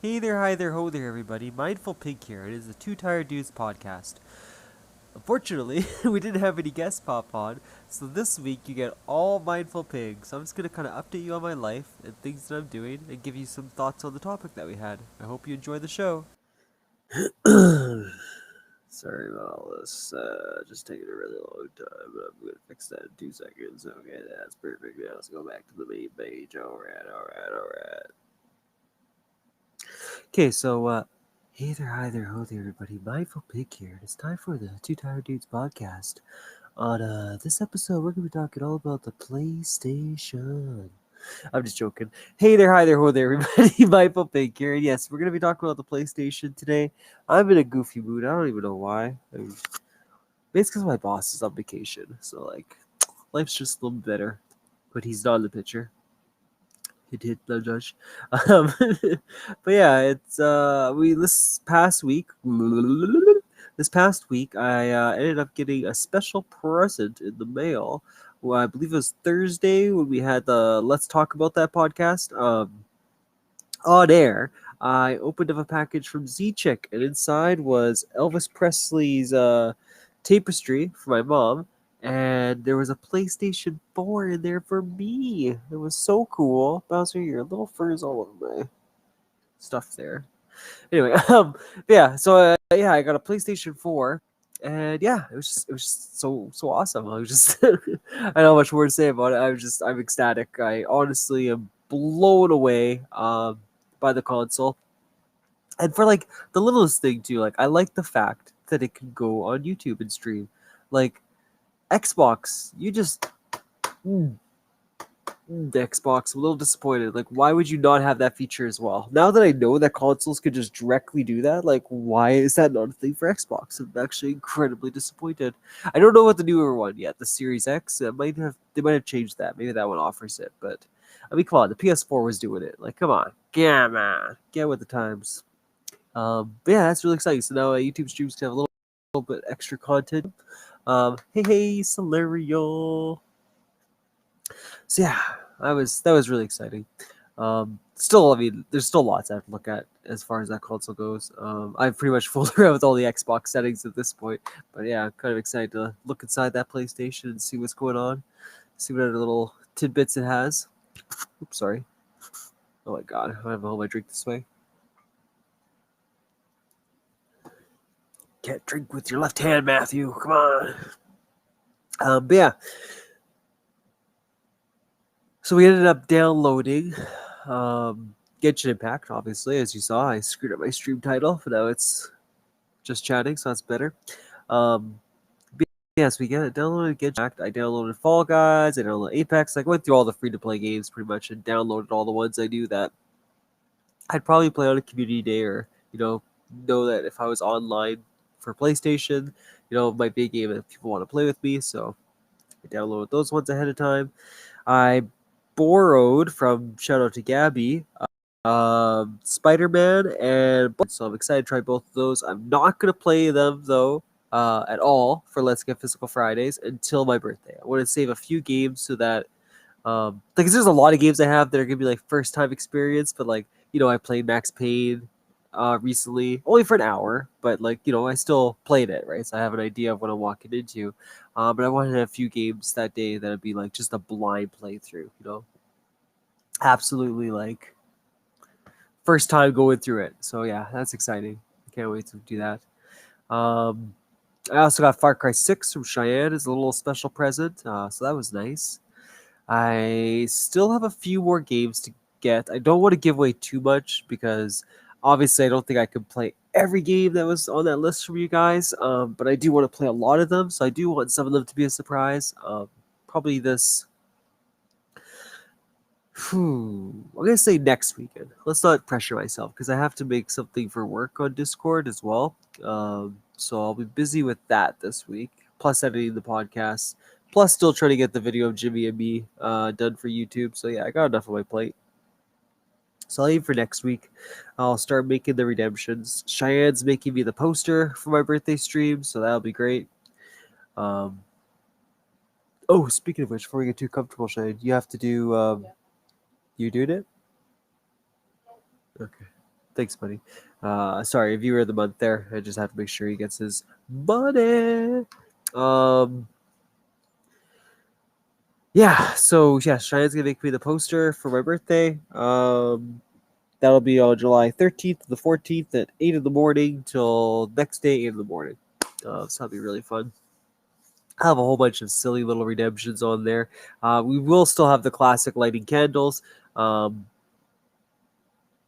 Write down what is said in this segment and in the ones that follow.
Hey there, hi there, ho there, everybody. Mindful Pig here. It is the Two Tired Dudes podcast. Unfortunately, we didn't have any guests pop on, so this week you get all Mindful Pig. So I'm just going to kind of update you on my life and things that I'm doing and give you some thoughts on the topic that we had. I hope you enjoy the show. Sorry about all this. Just taking a really long time, but I'm going to fix that in 2 seconds. Okay, that's perfect. Now let's go back to the main page. Alright. Okay, hey there, hi there, ho there, everybody. Mindful Pig here, and it's time for the Two Tired Dudes podcast. On this episode, we're gonna be talking all about the PlayStation. I'm just joking. Hey there, hi there, ho there, everybody. Mindful Pig here, and yes, we're gonna be talking about the PlayStation today. I'm in a goofy mood. I don't even know why. Basically, because my boss is on vacation, so life's just a little better. But he's not in the picture. Hit no judge. Um, but yeah, it's this past week I ended up getting a special present in the mail. Well, I believe it was Thursday when we had the Let's Talk About That podcast on air. I opened up a package from Z-Chick, and inside was Elvis Presley's tapestry for my mom, and there was a PlayStation 4 in there for me. It was so cool. Bowser, your little fur is all over my stuff there. Anyway, yeah, so yeah, I got a PlayStation 4, and yeah, it was just so awesome. I was just I don't know much more to say about it. I'm ecstatic. I honestly am blown away by the console. And for the littlest thing too, I like the fact that it can go on YouTube and stream. Like Xbox, you just the Xbox, a little disappointed. Like, why would you not have that feature as well? Now that I know that consoles could just directly do that, why is that not a thing for Xbox? I'm actually incredibly disappointed. I don't know what the newer one yet, the Series X. They might have changed that. Maybe that one offers it, but I mean, come on, the PS4 was doing it. Like, come on, yeah, man, get with the times. But yeah, that's really exciting. So now YouTube streams can have little bit extra content. Hey, Celerio. So yeah, that was really exciting. Still, I mean, there's still lots I have to look at as far as that console goes. I've pretty much fooled around with all the Xbox settings at this point, but yeah, I'm kind of excited to look inside that PlayStation and see what's going on, see what other little tidbits it has. Oops, sorry. Oh my god, I have to hold my drink this way. Can't drink with your left hand, Matthew. Come on. But yeah, so we ended up downloading Genshin Impact. Obviously, as you saw, I screwed up my stream title, but now it's just chatting, so that's better. Um, but yes, we downloaded Genshin Impact. I downloaded Fall Guys. I downloaded Apex. I went through all the free-to-play games pretty much and downloaded all the ones I knew that I'd probably play on a community day, or know that if I was online for PlayStation, it might be a game that people want to play with me. So I downloaded those ones ahead of time. I borrowed from shout out to Gabby, Spider-Man, and so I'm excited to try both of those. I'm not gonna play them though at all for Let's Get Physical Fridays until my birthday. I want to save a few games so that there's a lot of games I have that are gonna be like first time experience, but I played Max Payne recently, only for an hour, but I still played it, right? So I have an idea of what I'm walking into. But I wanted a few games that day that'd be like just a blind playthrough, absolutely first time going through it. So yeah, that's exciting. I can't wait to do that. Um, I also got Far Cry 6 from Cheyenne as a little special present, so that was nice. I still have a few more games to get. I don't want to give away too much because obviously I don't think I could play every game that was on that list from you guys. But I do want to play a lot of them, so I do want some of them to be a surprise. Probably this. I'm gonna say next weekend. Let's not pressure myself because I have to make something for work on Discord as well. So I'll be busy with that this week. Plus editing the podcast. Plus still trying to get the video of Jimmy and me done for YouTube. So yeah, I got enough on my plate. So I'll aim for next week. I'll start making the redemptions. Cheyenne's making me the poster for my birthday stream, so that'll be great. Oh, speaking of which, before we get too comfortable, Cheyenne, you have to do. You doing it? Okay. Thanks, buddy. Sorry, viewer of the month there. I just have to make sure he gets his money. Yeah, so yeah, Cheyenne's gonna make me the poster for my birthday. That'll be on July 13th to the 14th at 8 in the morning till next day, 8 in the morning. So that'll be really fun. I have a whole bunch of silly little redemptions on there. We will still have the classic lighting candles.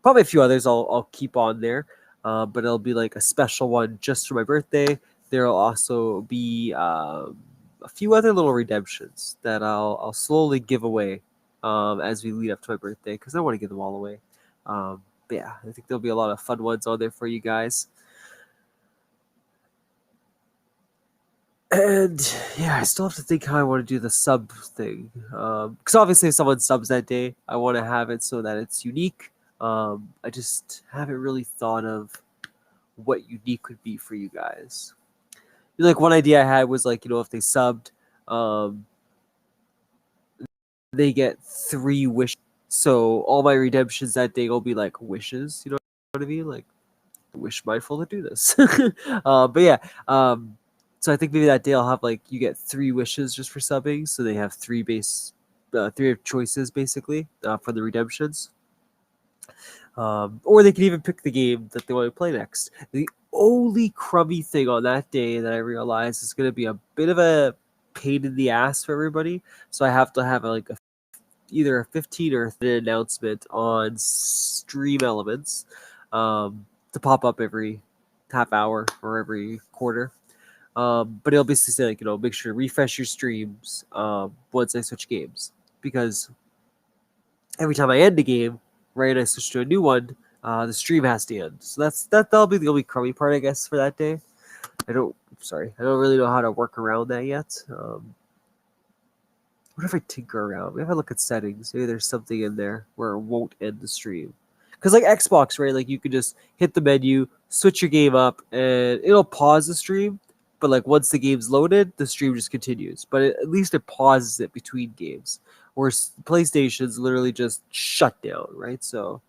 Probably a few others I'll keep on there, but it'll be like a special one just for my birthday. There'll also be a few other little redemptions that I'll slowly give away as we lead up to my birthday because I want to give them all away. But yeah, I think there'll be a lot of fun ones on there for you guys. And yeah, I still have to think how I want to do the sub thing. Because obviously, if someone subs that day, I want to have it so that it's unique. I just haven't really thought of what unique would be for you guys. Like one idea I had was like, if they subbed, um, they get 3 wishes. So all my redemptions that day will be like wishes. You know what I mean? Like wish mindful to do this. But yeah, so I think maybe that day I'll have like you get 3 wishes just for subbing, so they have 3 choices basically for the redemptions. Or they can even pick the game that they want to play next. The only crummy thing on that day that I realize is going to be a bit of a pain in the ass for everybody. So I have to have either a 15 or 30 announcement on Stream Elements to pop up every half hour or every quarter. But it'll basically say like, make sure to refresh your streams once I switch games, because every time I end a game, right, I switch to a new one, the stream has to end. So that'll be the only crummy part, I guess, for that day. I don't really know how to work around that yet. What if I tinker around? Maybe if I look at settings, maybe there's something in there where it won't end the stream. Because like Xbox, right? Like you could just hit the menu, switch your game up, and it'll pause the stream. But like once the game's loaded, the stream just continues. But at least it pauses it between games. Whereas PlayStation's literally just shut down, right? So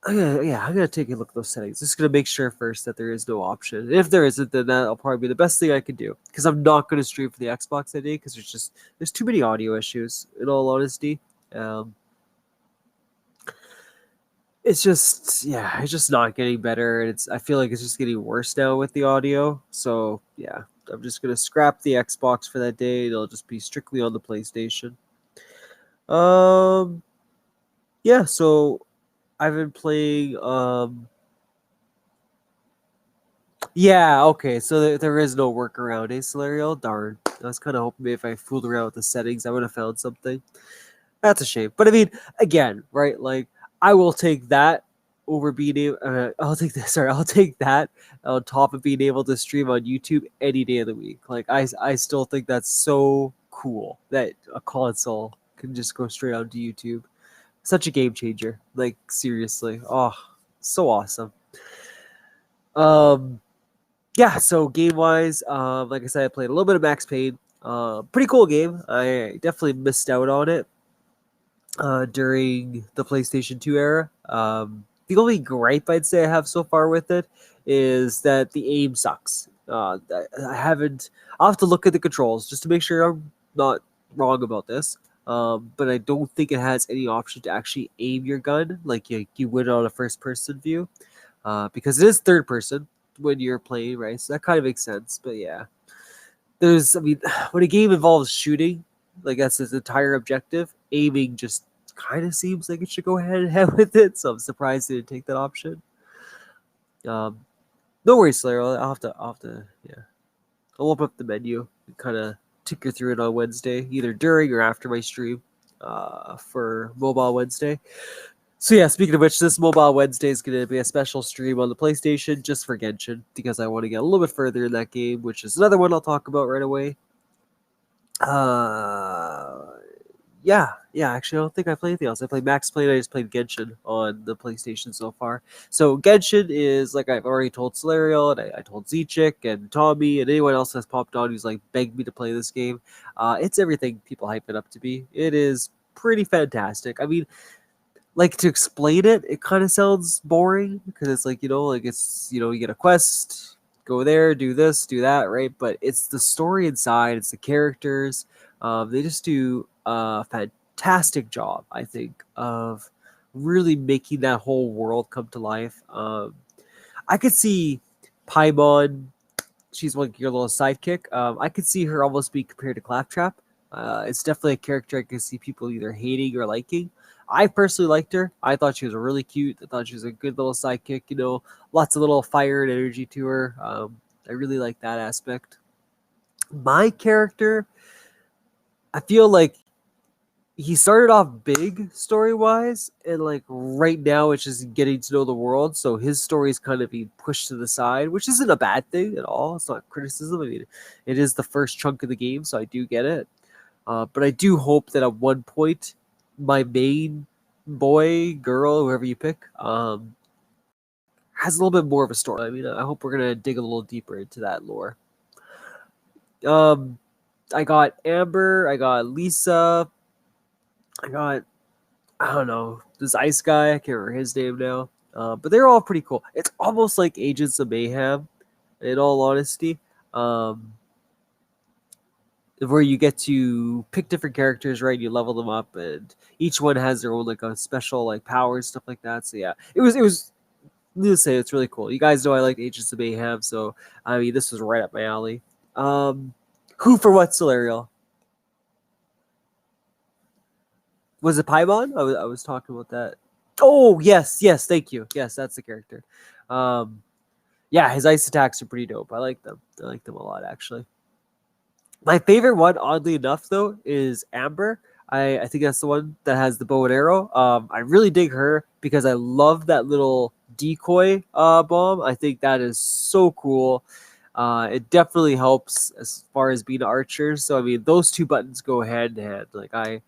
I'm gonna take a look at those settings. Just gonna make sure first that there is no option. If there isn't, then that'll probably be the best thing I can do. Because I'm not gonna stream for the Xbox that day because there's too many audio issues. In all honesty, it's just not getting better, and I feel like it's just getting worse now with the audio. So yeah, I'm just gonna scrap the Xbox for that day. It'll just be strictly on the PlayStation. Yeah. So I've been playing. Yeah, okay. So there is no workaround, eh, Solario? Darn. I was kind of hoping maybe if I fooled around with the settings, I would have found something. That's a shame. But I mean, again, right? Like, I will take that over being able. I'll take this. Sorry, I'll take that on top of being able to stream on YouTube any day of the week. Like, I still think that's so cool that a console can just go straight onto YouTube. Such a game changer. Like, seriously. Oh, so awesome. Um, yeah, so game wise, like I said, I played a little bit of Max Payne. Pretty cool game. I definitely missed out on it during the PlayStation 2 era. The only gripe I'd say I have so far with it is that the aim sucks. I haven't. I'll have to look at the controls just to make sure I'm not wrong about this. But I don't think it has any option to actually aim your gun like you would on a first person view, because it is third person when you're playing, right? So that kind of makes sense. But yeah, I mean, when a game involves shooting, like that's its entire objective, aiming just kind of seems like it should go head and head with it. So I'm surprised they didn't take that option. Um, no worries, Slayer. Yeah. I'll open up the menu and kind of tinker through it on Wednesday, either during or after my stream for Mobile Wednesday. So yeah, speaking of which, this Mobile Wednesday is going to be a special stream on the PlayStation just for Genshin, because I want to get a little bit further in that game, which is another one I'll talk about right away. Yeah. Actually, I don't think I played anything else. I played Max Payne. I just played Genshin on the PlayStation so far. So Genshin is, like I've already told Solarial, and I told Zichik and Tommy and anyone else that's popped on who's like begged me to play this game. It's everything people hype it up to be. It is pretty fantastic. I mean, like to explain it, it kind of sounds boring because it's like, like it's, you get a quest, go there, do this, do that, right? But it's the story inside, it's the characters. They just do a fantastic job, I think, of really making that whole world come to life. I could see Paimon, she's like your little sidekick. I could see her almost be compared to Claptrap. It's definitely a character I could see people either hating or liking. I personally liked her. I thought she was really cute. I thought she was a good little sidekick. Lots of little fire and energy to her. I really like that aspect. My character, I feel like he started off big story wise, and like right now it's just getting to know the world. So his story is kind of being pushed to the side, which isn't a bad thing at all. It's not criticism. I mean, it is the first chunk of the game, so I do get it. But I do hope that at one point, my main boy, girl, whoever you pick, has a little bit more of a story. I mean, I hope we're gonna dig a little deeper into that lore. Um, I got Amber, I got Lisa, I got, I don't know, this ice guy. I can't remember his name now. But they're all pretty cool. It's almost like Agents of Mayhem, in all honesty. Um, where you get to pick different characters, right? You level them up, and each one has their own like a special like powers, stuff like that. So yeah, it was. Needless to say, it's really cool. You guys know I like Agents of Mayhem, so I mean this was right up my alley. Um, who for what, Solarial? Was it Paimon? I was talking about that. Oh yes, yes, thank you. Yes, that's the character. Um, yeah, his ice attacks are pretty dope. I like them. I like them a lot, actually. My favorite one, oddly enough, though, is Amber. I think that's the one that has the bow and arrow. I really dig her because I love that little decoy bomb. I think that is so cool. It definitely helps as far as being an archer. So I mean, those two buttons go hand in hand. Like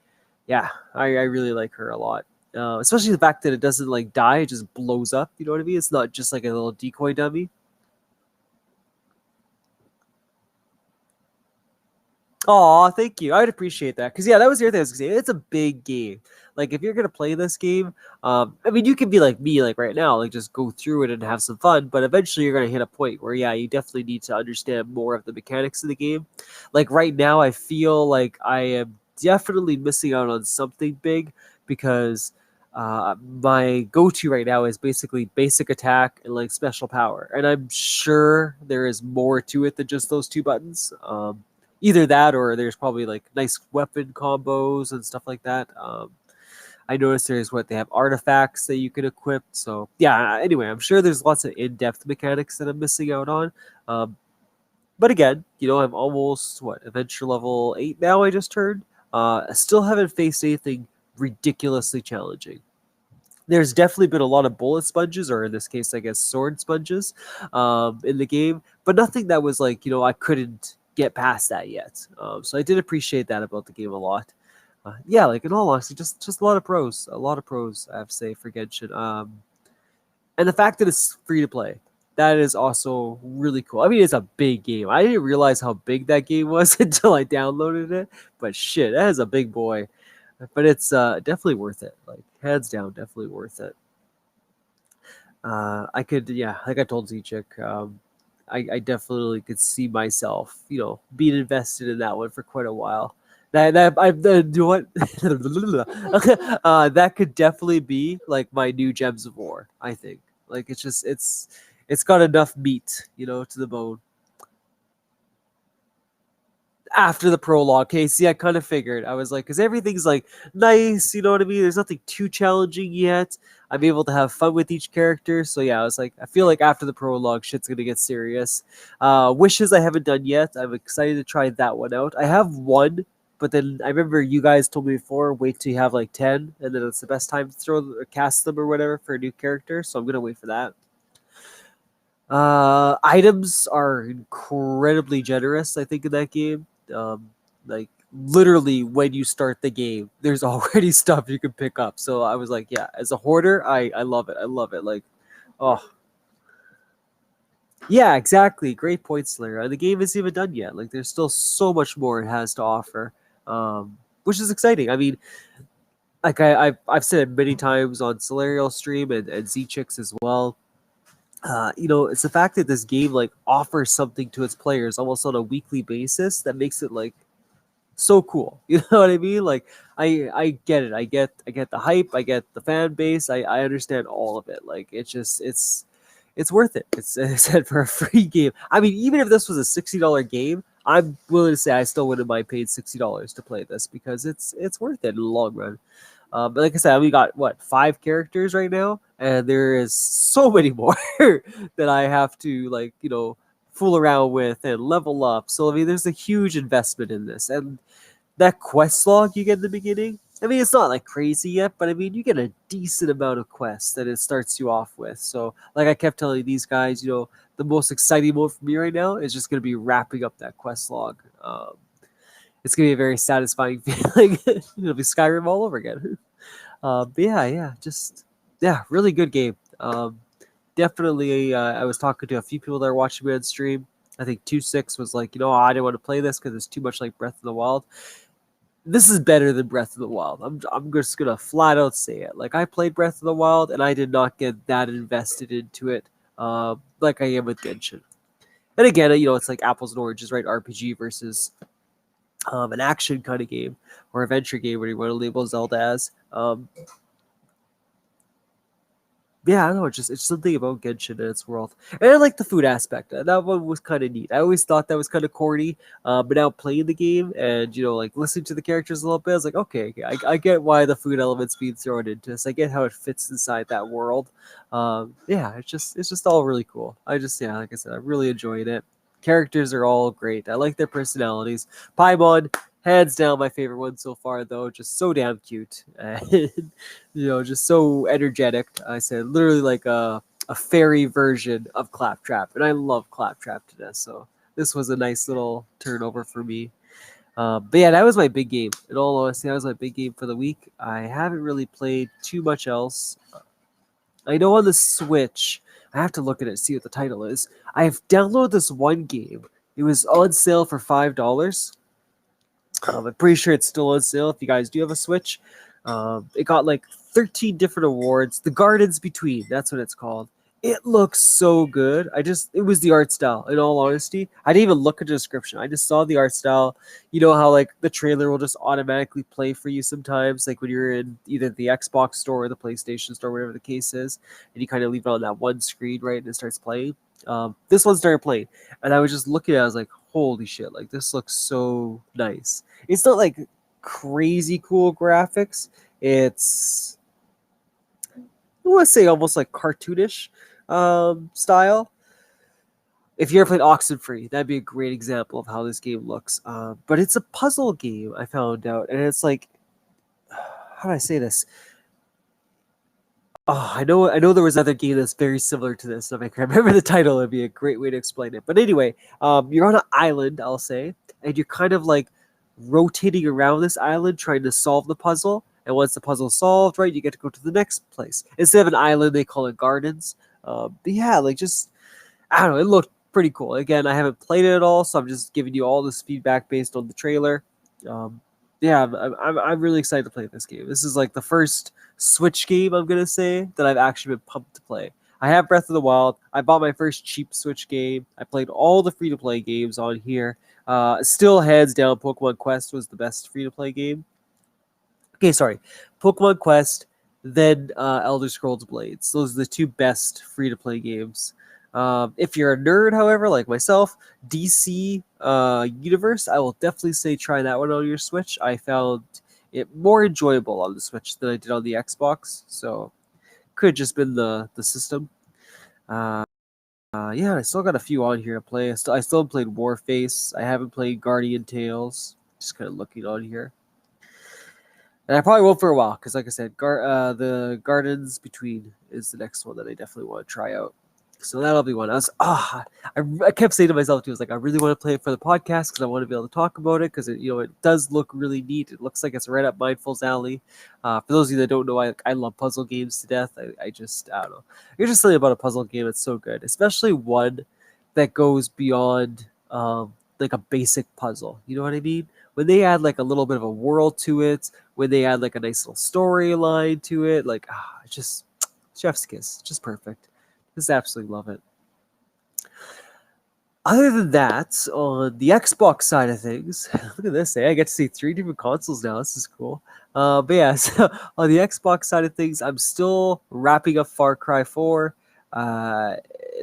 yeah, I really like her a lot. Especially the fact that it doesn't like die; it just blows up. You know what I mean? It's not just like a little decoy dummy. Oh, thank you. I'd appreciate that because yeah, that was the other thing I was gonna say. It's a big game. Like if you're gonna play this game, I mean, you can be like me, like right now, like just go through it and have some fun. But eventually, you're gonna hit a point where yeah, you definitely need to understand more of the mechanics of the game. Like right now, I feel like I am definitely missing out on something big because my go-to right now is basically basic attack and like special power, and I'm sure there is more to it than just those two buttons. Either that or there's probably like nice weapon combos and stuff like that. I noticed there's what they have artifacts that you can equip. So yeah, anyway, I'm sure there's lots of in-depth mechanics that I'm missing out on. Um, but again, I'm almost adventure level 8 now. I just turned. I still haven't faced anything ridiculously challenging. There's definitely been a lot of bullet sponges, or in this case, I guess sword sponges, in the game, but nothing that was like I couldn't get past that yet. So I did appreciate that about the game a lot. Yeah, like in all honesty, just a lot of pros. I have to say for Genshin, and the fact that it's free to play, that is also really cool. I mean, it's a big game. I didn't realize how big that game was until I downloaded it, but shit, that is a big boy. But it's definitely worth it. Like hands down, definitely worth it. I could, yeah, like I told Z-Chick, I definitely could see myself, being invested in that one for quite a while. You know what? That could definitely be like my new Gems of War. I think, like it's got enough meat, to the bone. After the prologue. Okay, see, I kind of figured. I was like, because everything's like nice, you know what I mean? There's nothing too challenging yet. I'm able to have fun with each character. So yeah, I was like, I feel like after the prologue, shit's gonna get serious. Wishes I haven't done yet. I'm excited to try that one out. I have one, but then I remember you guys told me before, wait till you have like 10, and then it's the best time to throw or cast them or whatever for a new character. So I'm gonna wait for that. Items are incredibly generous, I think, in that game. Like literally when you start the game, there's already stuff you can pick up. So I was like, yeah, as a hoarder, I love it. I love it. Like, oh yeah, exactly. Great point, Slayer. And the game isn't even done yet. Like, there's still so much more it has to offer, which is exciting. I mean, like I've said it many times on Solarial stream and Z Chicks as well. It's the fact that this game like offers something to its players almost on a weekly basis that makes it like so cool. You know what I mean? Like I get it. I get the hype. I get the fan base. I understand all of it. Like it's worth it. It's said for a free game. I mean, even if this was a $60 game, I'm willing to say I still wouldn't mind paying $60 to play this because it's worth it in the long run. But like I said, we got what 5 characters right now, and there is so many more that I have to fool around with and level up. So I mean, there's a huge investment in this, and that quest log you get in the beginning. I mean, it's not like crazy yet, but I mean, you get a decent amount of quests that it starts you off with. So, like I kept telling these guys, the most exciting mode for me right now is just going to be wrapping up that quest log. It's going to be a very satisfying feeling. It'll be Skyrim all over again. But yeah, just really good game. Definitely, I was talking to a few people that are watching me on stream. I think 2.6 was like, I didn't want to play this because it's too much like Breath of the Wild. This is better than Breath of the Wild. I'm just gonna flat out say it. Like I played Breath of the Wild and I did not get that invested into it, like I am with Genshin. And again, it's like apples and oranges, right? RPG versus an action kind of game or adventure game, where you want to label Zelda as. Yeah, I don't know. It's something about Genshin and its world, and I like the food aspect. That one was kind of neat. I always thought that was kind of corny, but now playing the game and like listening to the characters a little bit, I was like, okay, I get why the food element's being thrown into this. I get how it fits inside that world. Yeah, it's just all really cool. Like I said, I'm really enjoying it. Characters are all great. I like their personalities. Paimon, hands down, my favorite one so far, though. Just so damn cute. And just so energetic. I said literally like a fairy version of Claptrap, and I love Claptrap to death. So this was a nice little turnover for me. But yeah, that was my big game. In all honesty, that was my big game for the week. I haven't really played too much else. I know on the Switch, I have to look at it, see what the title is. I've downloaded this one game. It was on sale for $5. I'm pretty sure it's still on sale if you guys do have a Switch. It got like 13 different awards. The Gardens Between, that's what it's called. It looks so good. It was the art style, in all honesty. I didn't even look at the description. I just saw the art style. You know how like the trailer will just automatically play for you sometimes, like when you're in either the Xbox store or the PlayStation store, whatever the case is, and you kind of leave it on that one screen, right, and it starts playing. This one started playing, and I was just looking at it, I was like, holy shit, like this looks so nice. It's not like crazy cool graphics. It's, I want to say, almost like cartoonish style. If you ever played Oxenfree, that'd be a great example of how this game looks. But it's a puzzle game, I found out, and it's like, how do I say this? Oh, I know there was another game that's very similar to this. So if I can remember the title, it'd be a great way to explain it. But anyway, you're on an island, I'll say, and you're kind of like rotating around this island trying to solve the puzzle. And once the puzzle's solved, right, you get to go to the next place. Instead of an island, they call it gardens. But yeah, like just, I don't know, it looked pretty cool. Again, I haven't played it at all, so I'm just giving you all this feedback based on the trailer. Um, yeah, I'm really excited to play this game. This is like the first Switch game, I'm gonna say, that I've actually been pumped to play. I have Breath of the Wild. I bought my first cheap Switch game. I played all the free to play games on here. Still, hands down, Pokemon Quest was the best free to play game. Okay, sorry, Pokemon Quest, then Elder Scrolls Blades. Those are the two best free to play games. If you're a nerd, however, like myself, DC Universe, I will definitely say try that one on your Switch. I found it more enjoyable on the Switch than I did on the Xbox, so could have just been the system. Uh, yeah, I still got a few on here to play. I still haven't played Warface. I haven't played Guardian Tales. Just kind of looking on here. And I probably won't for a while, because like I said, the Gardens Between is the next one that I definitely want to try out. So that'll be one. I kept saying to myself too, I was like, I really want to play it for the podcast because I want to be able to talk about it because it does look really neat. It looks like it's right up Mindful's alley. For those of you that don't know, I love puzzle games to death. I don't know. There's just something about a puzzle game that's so good, especially one that goes beyond like a basic puzzle. You know what I mean? When they add like a little bit of a world to it, when they add like a nice little storyline to it, like just chef's kiss, just perfect. Just absolutely love it. Other than that, on the Xbox side of things, look at this. I get to see 3 different consoles now. This is cool. But yeah, so on the Xbox side of things, I'm still wrapping up Far Cry 4. Uh,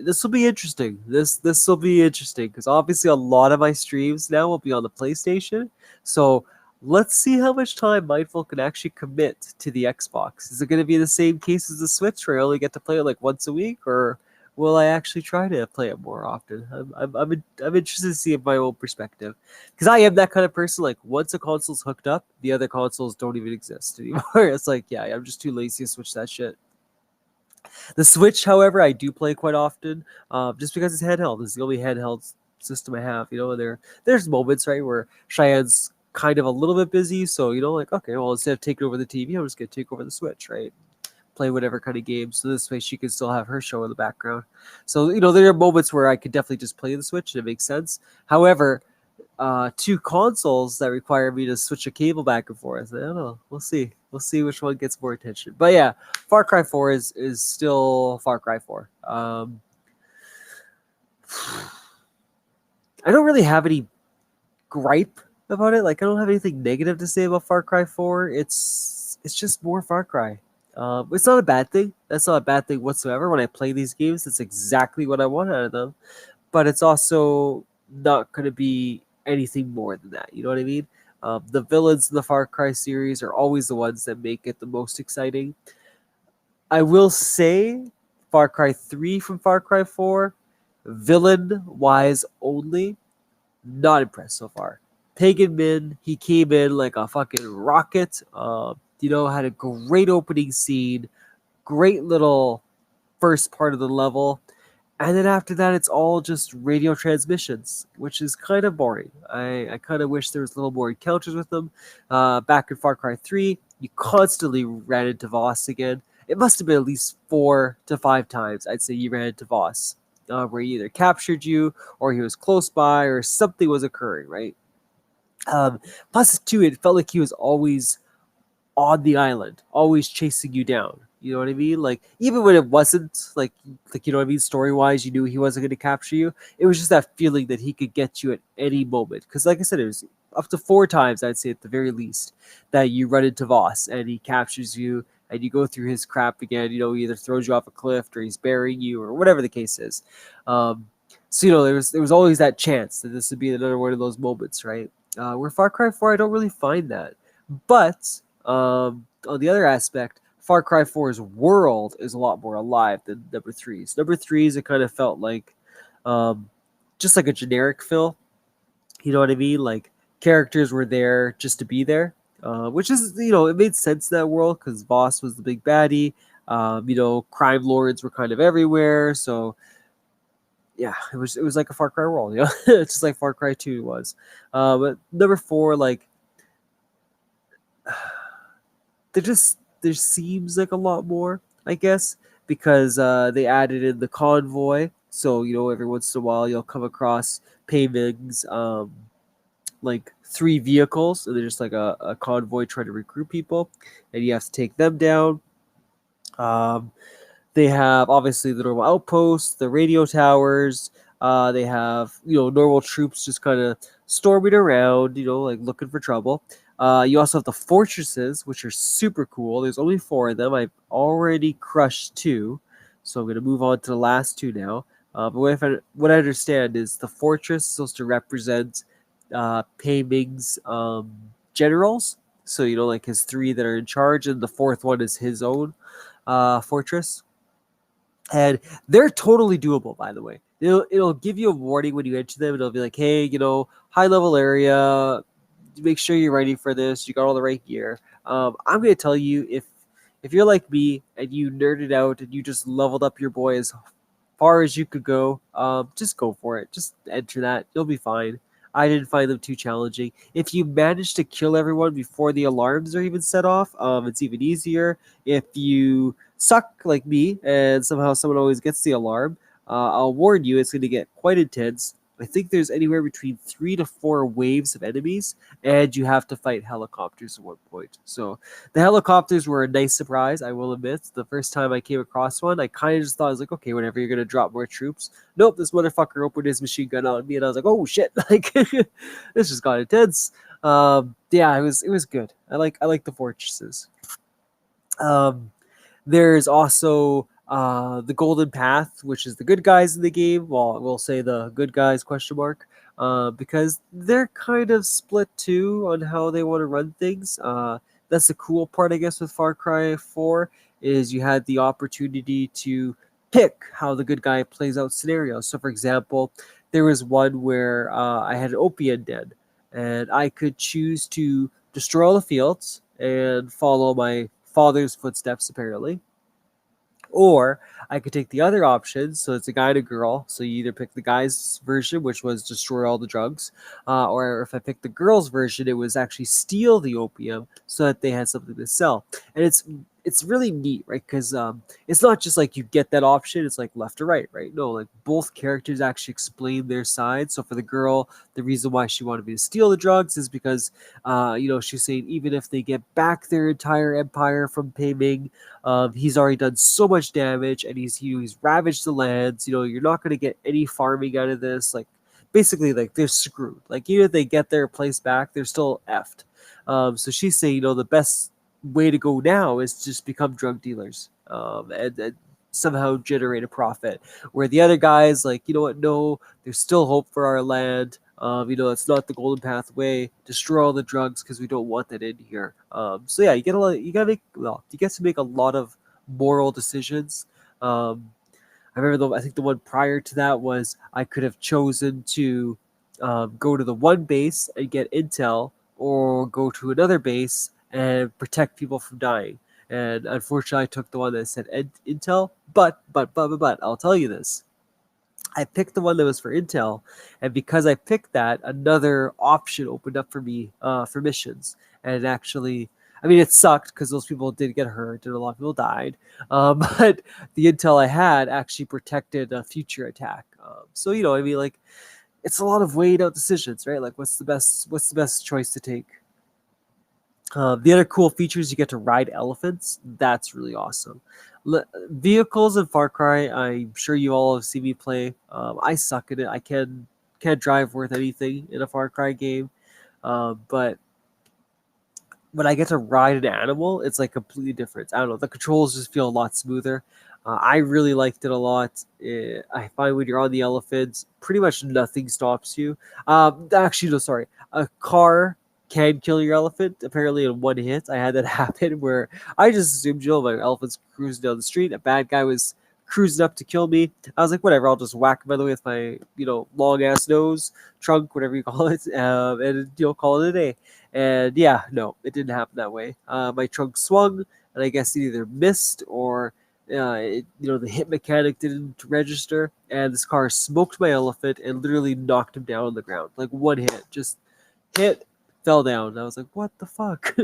this will be interesting. This will be interesting because obviously a lot of my streams now will be on the PlayStation. So let's see how much time Mindful can actually commit to the Xbox. Is it going to be the same case as the Switch, where I only get to play it like once a week, or will I actually try to play it more often? I'm interested to see my own perspective, because I am that kind of person. Like once a console's hooked up, the other consoles don't even exist anymore. It's like, yeah, I'm just too lazy to switch that shit. The Switch, however, I do play quite often, just because it's handheld. It's the only handheld system I have. There's moments right where Cheyenne's kind of a little bit busy, so like, okay, well, instead of taking over the TV, I'm just gonna take over the Switch, right? Play whatever kind of game, so this way she can still have her show in the background. So there are moments where I could definitely just play the Switch and it makes sense. However, two consoles that require me to switch a cable back and forth, I don't know. We'll see which one gets more attention. But yeah, Far Cry 4 is still Far Cry 4. I don't really have any gripe about it. Like, I don't have anything negative to say about Far Cry 4. It's just more Far Cry. It's not a bad thing. That's not a bad thing whatsoever. When I play these games, that's exactly what I want out of them. But it's also not going to be anything more than that. You know what I mean? The villains in the Far Cry series are always the ones that make it the most exciting. I will say Far Cry 3 from Far Cry 4, villain wise only, not impressed so far. Pagan Min, he came in like a fucking rocket. Had a great opening scene, great little first part of the level, and then after that, it's all just radio transmissions, which is kind of boring. I kind of wish there was a little more encounters with them. Back in Far Cry 3, you constantly ran into Voss again. It must have been at least 4 to 5 times, I'd say, you ran into Voss, where he either captured you, or he was close by, or something was occurring, right? Plus, too, it felt like he was always on the island, always chasing you down. You know what I mean? Like, even when it wasn't you know what I mean, story wise, you knew he wasn't going to capture you. It was just that feeling that he could get you at any moment. Because, like I said, it was up to 4 times, I'd say at the very least, that you run into Voss and he captures you and you go through his crap again. He either throws you off a cliff or he's burying you or whatever the case is. So there was always that chance that this would be another one of those moments, right? Where Far Cry 4, I don't really find that, but on the other aspect, Far Cry 4's world is a lot more alive than number three's. Number three's, it kind of felt like just like a generic fill. You know what I mean? Like, characters were there just to be there, which is, it made sense in that world because Voss was the big baddie. Crime lords were kind of everywhere. So yeah, it was like a Far Cry world. It's just like Far Cry 2 was. But number 4, like, there seems like a lot more, I guess, because they added in the convoy. So every once in a while you'll come across Payming's like 3 vehicles, and they're just like a convoy trying to recruit people, and you have to take them down. Um, they have obviously the normal outposts, the radio towers. They have normal troops just kind of storming around, like looking for trouble. You also have the fortresses, which are super cool. There's only 4 of them. I've already crushed 2, so I'm going to move on to the last 2 now. But what I understand is the fortress is supposed to represent Pei Ming's generals. So like his 3 that are in charge, and the 4th one is his own fortress. And they're totally doable, by the way. It'll give you a warning when you enter them. It'll be like, hey, high level area. Make sure you're ready for this. You got all the right gear. I'm gonna tell you, if you're like me and you nerded out and you just leveled up your boy as far as you could go, just go for it. Just enter that. You'll be fine. I didn't find them too challenging. If you manage to kill everyone before the alarms are even set off, it's even easier. If you suck like me and somehow someone always gets the alarm, I'll warn you, it's going to get quite intense. I think there's anywhere between 3 to 4 waves of enemies, and you have to fight helicopters at one point. So the helicopters were a nice surprise, I will admit. The first time I came across one, I kind of just thought, I was like, okay, whenever you're going to drop more troops. Nope, this motherfucker opened his machine gun on me, and I was like, oh shit, like this just got intense. Yeah, it was good. I like the fortresses. Um, there's also the Golden Path, which is the good guys in the game. Well, we'll say the good guys question mark, because they're kind of split too on how they want to run things. That's the cool part, I guess, with Far Cry 4 is you had the opportunity to pick how the good guy plays out scenarios. So, for example, there was one where I had an opium den, and I could choose to destroy all the fields and follow my father's footsteps, apparently, or I could take the other option. So it's a guy and a girl. So you either pick the guy's version, which was destroy all the drugs, or if I picked the girl's version, it was actually steal the opium so that they had something to sell. And it's really neat, right? Because it's not just like you get that option. It's like left or right, right? No, like both characters actually explain their side. So for the girl, the reason why she wanted me to steal the drugs is because, she's saying even if they get back their entire empire from Pei Ming, he's already done so much damage, and he's ravaged the lands. You're not going to get any farming out of this. Like, basically, like they're screwed. Like, even if they get their place back, they're still effed. So she's saying, the best way to go now is just become drug dealers, and somehow generate a profit. Where the other guys, like, you know what? No, there's still hope for our land. It's not the golden pathway. Destroy all the drugs because we don't want that in here. So yeah, you get to make a lot of moral decisions. Um, I think the one prior to that was I could have chosen to go to the one base and get intel, or go to another base and protect people from dying. And unfortunately, I took the one that said intel. But I'll tell you this: I picked the one that was for Intel, and because I picked that, another option opened up for me for missions. And actually, I mean, it sucked because those people did get hurt and a lot of people died. But the Intel I had actually protected a future attack. So I mean, like, it's a lot of weighed out decisions, right? Like, what's the best choice to take? The other cool features, you get to ride elephants. That's really awesome. Vehicles in Far Cry, I'm sure you all have seen me play. I suck at it. I can't drive worth anything in a Far Cry game. But when I get to ride an animal, it's like completely different. I don't know. The controls just feel a lot smoother. I really liked it a lot. I find when you're on the elephants, pretty much nothing stops you. Actually, no, sorry. A car can kill your elephant. Apparently, in one hit, I had that happen where I just assumed, my elephant's cruising down the street. A bad guy was cruising up to kill me. I was like, whatever. I'll just whack him by the way with my, long ass nose, trunk, whatever you call it, and call it a day. And yeah, no, it didn't happen that way. My trunk swung, and I guess it either missed or the hit mechanic didn't register, and this car smoked my elephant and literally knocked him down on the ground. Like, one hit, just hit, fell down. I was like, what the fuck?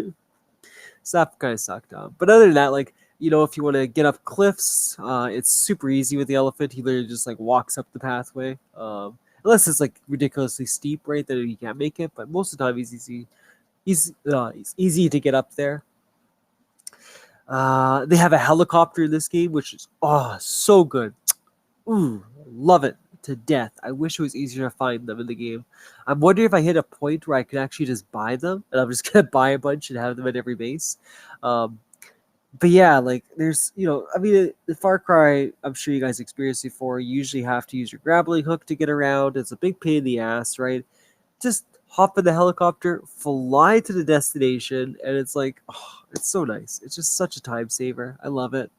So that kind of sucked. But other than that, like, if you want to get up cliffs, it's super easy with the elephant. He literally just like walks up the pathway. Unless it's like ridiculously steep, right? That you can't make it. But most of the time, he's easy. He's easy to get up there. They have a helicopter in this game, which is so good. Ooh, love it to death. I wish it was easier to find them in the game. I'm wondering if I hit a point where I can actually just buy them, and I'm just gonna buy a bunch and have them at every base. Um, but yeah, like, there's, I mean, the Far Cry, I'm sure you guys experienced before. You usually have to use your grappling hook to get around. It's a big pain in the ass, right? Just hop in the helicopter, fly to the destination, and it's like, it's so nice. It's just such a time saver. I love it.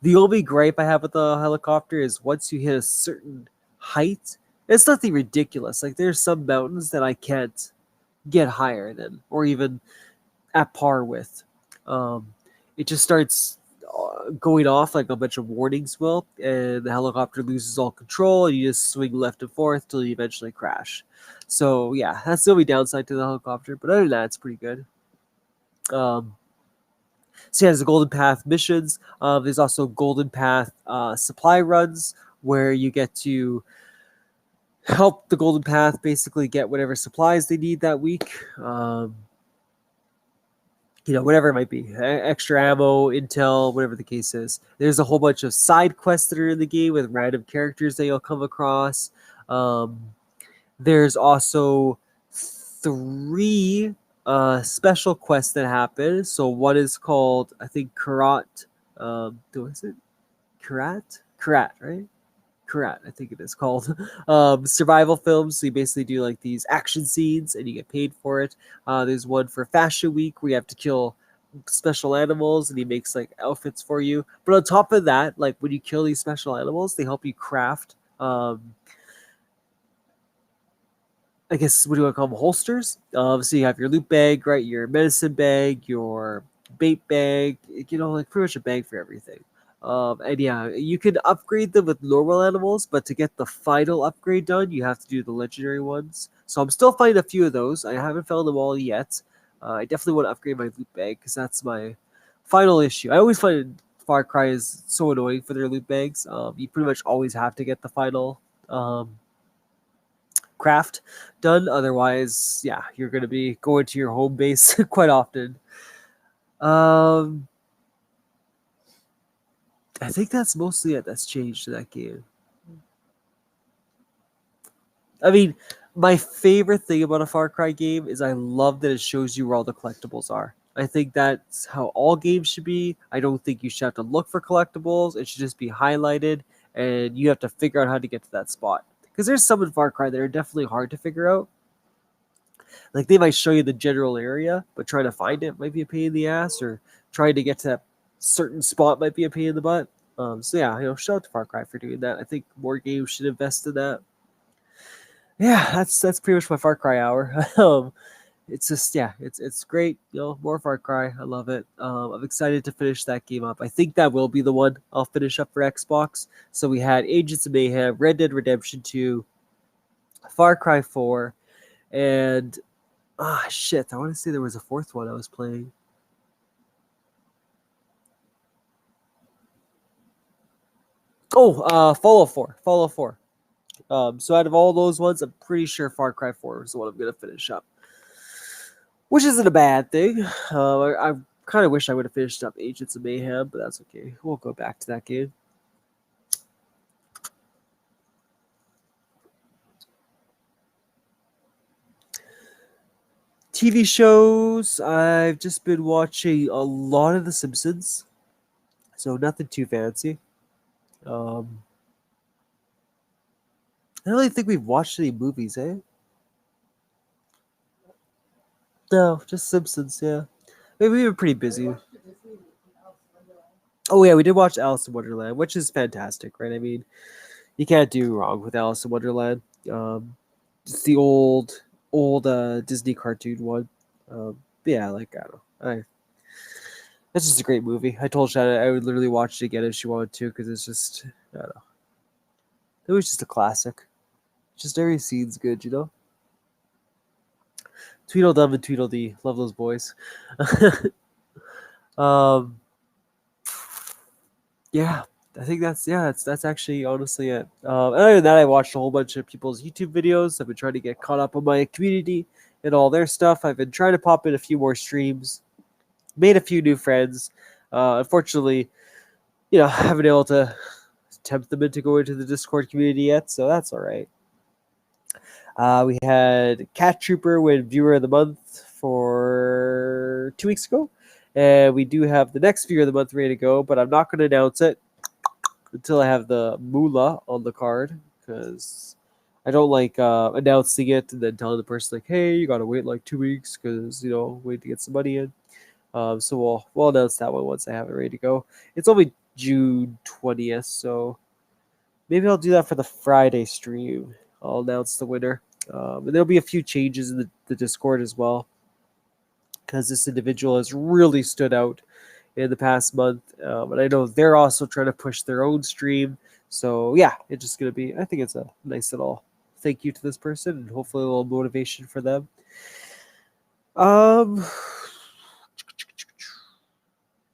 The only gripe I have with the helicopter is once you hit a certain height, it's nothing ridiculous. Like, there's some mountains that I can't get higher than, or even at par with. Um, it just starts going off like a bunch of warnings will, and the helicopter loses all control, and you just swing left and forth till you eventually crash. So yeah, that's the only downside to the helicopter. But other than that, it's pretty good. Um, So yeah, there's the Golden Path missions. There's also Golden Path supply runs where you get to help the Golden Path basically get whatever supplies they need that week. Whatever it might be, extra ammo, intel, whatever the case is. There's a whole bunch of side quests that are in the game with random characters that you'll come across. Um, there's also three special quests that happen. So one is called, I think, Karat. What is it? Karat, right? Karat, I think it is called. Survival films. So you basically do like these action scenes and you get paid for it. There's one for Fashion Week where you have to kill special animals and he makes like outfits for you. But on top of that, like when you kill these special animals, they help you craft I guess, what do I call them? Holsters. So you have your loot bag, right? Your medicine bag, your bait bag. Like pretty much a bag for everything. And yeah, you can upgrade them with normal animals, but to get the final upgrade done, you have to do the legendary ones. So I'm still finding a few of those. I haven't found them all yet. I definitely want to upgrade my loot bag because that's my final issue. I always find Far Cry is so annoying for their loot bags. You pretty much always have to get the final craft done. Otherwise, yeah, you're going to be going to your home base quite often. Um, I think that's mostly it that's changed to that game. I mean, my favorite thing about a Far Cry game is I love that it shows you where all the collectibles are. I think that's how all games should be. I don't think you should have to look for collectibles. It should just be highlighted, and you have to figure out how to get to that spot. Because there's some in Far Cry that are definitely hard to figure out. Like they might show you the general area, but trying to find it might be a pain in the ass, or trying to get to that certain spot might be a pain in the butt. So yeah, shout out to Far Cry for doing that. I think more games should invest in that. Yeah, that's pretty much my Far Cry hour. It's just yeah, it's great. More Far Cry. I love it. I'm excited to finish that game up. I think that will be the one I'll finish up for Xbox. So we had Agents of Mayhem, Red Dead Redemption 2, Far Cry 4, and shit, I want to say there was a fourth one I was playing. Oh, Fallout 4. Fallout 4. So out of all those ones, I'm pretty sure Far Cry 4 is the one I'm going to finish up. Which isn't a bad thing. I kind of wish I would have finished up Agents of Mayhem, but that's okay. We'll go back to that game. TV shows, I've just been watching a lot of The Simpsons. So nothing too fancy. I don't really think we've watched any movies, eh? No, just Simpsons, yeah. Maybe we were pretty busy. Oh yeah, we did watch Alice in Wonderland, which is fantastic, right? I mean, you can't do wrong with Alice in Wonderland. It's the old Disney cartoon one. Yeah, like I don't know. It's just a great movie. I told Shannon I would literally watch it again if she wanted to because it's just I don't know. It was just a classic. Just every scene's good. Tweedledum and Tweedledee, love those boys. um, yeah, I think that's actually honestly it. Other than that, I watched a whole bunch of people's YouTube videos. I've been trying to get caught up on my community and all their stuff. I've been trying to pop in a few more streams, made a few new friends. Unfortunately, I haven't been able to tempt them into going into the Discord community yet, so that's all right. We had Cat Trooper win Viewer of the Month for 2 weeks ago. And we do have the next Viewer of the Month ready to go, but I'm not going to announce it until I have the moolah on the card because I don't like announcing it and then telling the person, like, hey, you got to wait like 2 weeks because, wait to get some money in. So we'll announce that one once I have it ready to go. It's only June 20th, so maybe I'll do that for the Friday stream. I'll announce the winner. And there'll be a few changes in the Discord as well because this individual has really stood out in the past month. And I know they're also trying to push their own stream. So, yeah, it's just going to be, I think it's a nice little thank you to this person and hopefully a little motivation for them.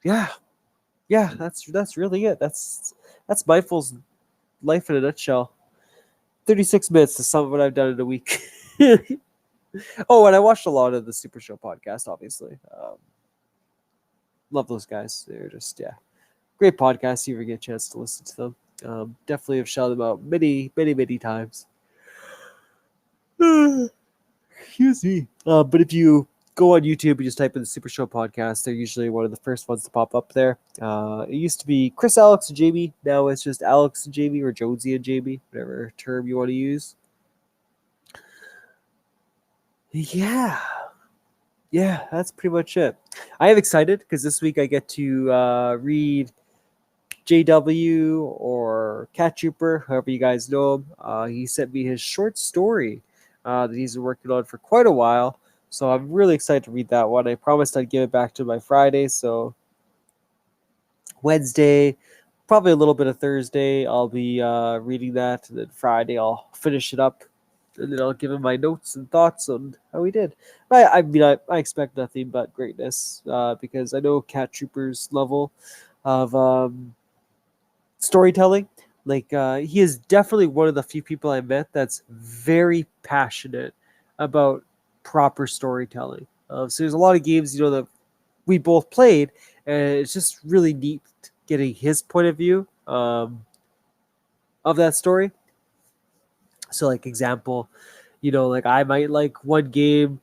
Yeah, that's really it. That's Mindful's life in a nutshell. 36 minutes to sum what I've done in a week. Oh, and I watched a lot of the Super Show podcast, obviously. Love those guys. They're just, yeah, great podcasts. You ever get a chance to listen to them. Definitely have shouted them out many, many, many times. Excuse me. But if you go on YouTube and just type in the Super Show podcast, they're usually one of the first ones to pop up there. It used to be Chris, Alex, and Jamie. Now it's just Alex and Jamie, or Jonesy and Jamie, whatever term you want to use. Yeah, that's pretty much it. I am excited because this week I get to read JW or Cat Trooper, however you guys know him. He sent me his short story that he's been working on for quite a while. So I'm really excited to read that one. I promised I'd give it back to him by Friday. So Wednesday, probably a little bit of Thursday, I'll be reading that. And then Friday, I'll finish it up. And then I'll give him my notes and thoughts on how he did. I mean, I expect nothing but greatness because I know Cat Trooper's level of storytelling. Like he is definitely one of the few people I met that's very passionate about proper storytelling. So there's a lot of games, that we both played, and it's just really neat getting his point of view of that story. So, like example, like I might like one game,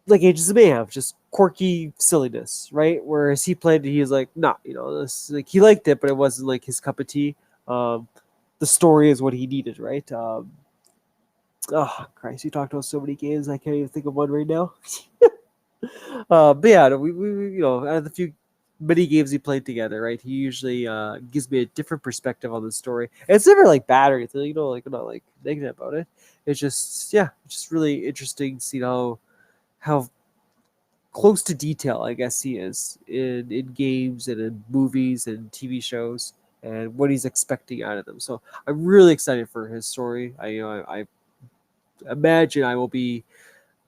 like Ages of Mayhem, just quirky silliness, right? Whereas he played it, he was like, nah, this, like, he liked it, but it wasn't like his cup of tea. Um, the story is what he needed, right? Oh Christ, you talked about so many games, I can't even think of one right now. But yeah, we out of the few many games we played together, right? He usually gives me a different perspective on the story. And it's never like bad or anything, like I'm not like negative about it. It's just it's just really interesting to see how close to detail I guess he is in games and in movies and TV shows and what he's expecting out of them. So I'm really excited for his story. I imagine I will be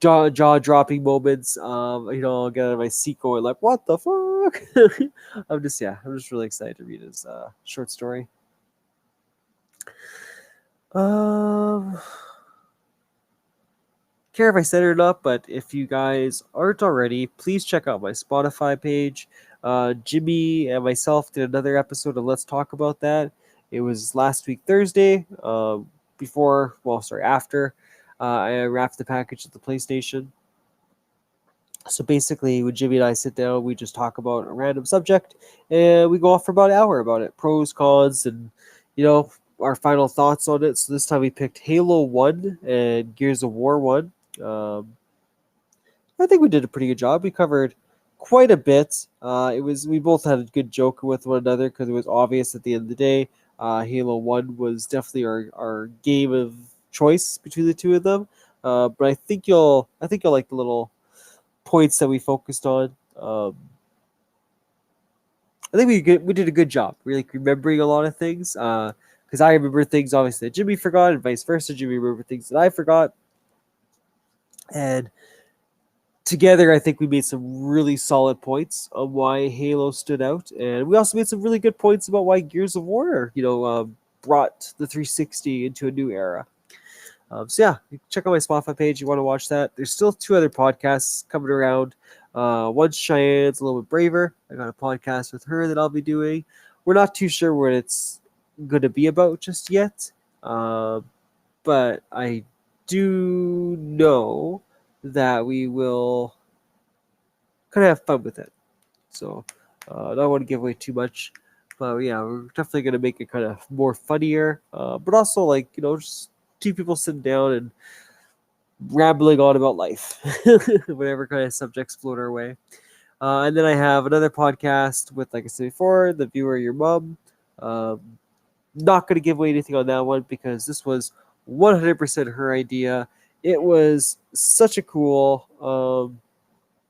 jaw dropping moments. I'll get out of my seat going like, what the fuck? I'm just really excited to read his short story. Care if I said it or not, but if you guys aren't already, please check out my Spotify page. Jimmy and myself did another episode of Let's Talk About That. It was last week Thursday. After I wrapped the package at the PlayStation. So basically, when Jimmy and I sit down, we just talk about a random subject, and we go off for about an hour about it, pros, cons, and our final thoughts on it. So this time we picked Halo 1 and Gears of War 1. I think we did a pretty good job. We covered quite a bit. We both had a good joke with one another because it was obvious at the end of the day. Halo 1 was definitely our game of choice between the two of them. But I think you'll like the little points that we focused on. I think we did a good job, really remembering a lot of things. Because I remember things obviously that Jimmy forgot, and vice versa. Jimmy remembered things that I forgot, and together, I think we made some really solid points on why Halo stood out, and we also made some really good points about why Gears of War, brought the 360 into a new era. Check out my Spotify page. If you want to watch that. There's still 2 other podcasts coming around. One's Cheyenne's a little bit braver. I got a podcast with her that I'll be doing. We're not too sure what it's going to be about just yet, but I do know that we will kind of have fun with it. So I don't want to give away too much, but yeah, we're definitely going to make it kind of more funnier, but also just 2 people sitting down and rambling on about life, whatever kind of subjects float our way. And then I have another podcast with, like I said before, the viewer, your mom. Not going to give away anything on that one because this was 100% her idea. It was such a cool